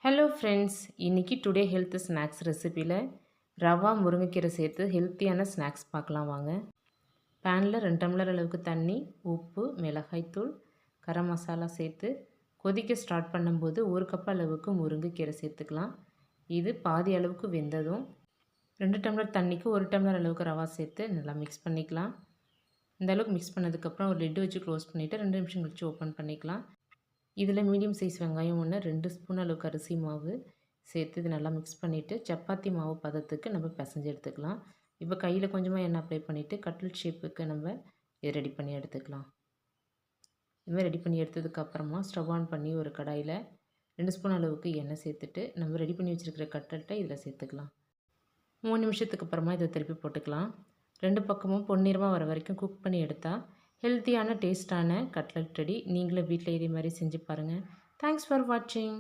Hello friends, இன்னைக்கு today health snacks ரெசிபியில் rava முருங்கைக்கீரை சேர்த்து ஹெல்த்தியான ஸ்நாக்ஸ் பார்க்கலாம் வாங்க. பேனில் 2 டம்ளர் அளவுக்கு தண்ணி, உப்பு, மிளகாய்த்தூள், கரம் மசாலா சேர்த்து கொதிக்க ஸ்டார்ட் பண்ணும்போது 1 கப் அளவுக்கு முருங்கைக்கீரை சேர்த்துக்கலாம். இது பாதி அளவுக்கு வெந்ததும் 2 டம்ளர் தண்ணிக்கு 1 டம்ளர் அளவுக்கு ரவா சேர்த்து நல்லா மிக்ஸ் பண்ணிக்கலாம். இந்த அளவுக்கு மிக்ஸ் பண்ணதுக்கப்புறம் ஒரு லிட்டு வச்சு க்ளோஸ் பண்ணிவிட்டு 2 நிமிஷம் கழிச்சு ஓப்பன் பண்ணிக்கலாம். இதில் மீடியம் சைஸ் வெங்காயம் 1, 2 ஸ்பூன் அளவுக்கு அரிசி மாவு சேர்த்து இது நல்லா மிக்ஸ் பண்ணிவிட்டு சப்பாத்தி மாவு பதத்துக்கு நம்ம பிசைஞ்சு எடுத்துக்கலாம். இப்போ கையில் கொஞ்சமாக எண்ணெய் அப்ளை பண்ணிவிட்டு கட்லட் ஷேப்புக்கு நம்ம இதை ரெடி பண்ணி எடுத்துக்கலாம். இதுமாதிரி ரெடி பண்ணி எடுத்ததுக்கப்புறமா ஸ்டவ் ஆன் பண்ணி ஒரு கடாயில் 2 ஸ்பூன் அளவுக்கு எண்ணெய் சேர்த்துட்டு நம்ம ரெடி பண்ணி வச்சுருக்கிற கட்லட்டை இதில் சேர்த்துக்கலாம். 3 நிமிஷத்துக்கு அப்புறமா இதை திருப்பி போட்டுக்கலாம். 2 பக்கமும் பொன்னிறமாக வர வரைக்கும் குக் பண்ணி எடுத்தால் ஹெல்த்தியான டேஸ்டான கட்லட் ரெடி. நீங்களும் வீட்டில் இதே மாதிரி செஞ்சு பாருங்கள். தேங்க்ஸ் ஃபார் வாட்சிங்.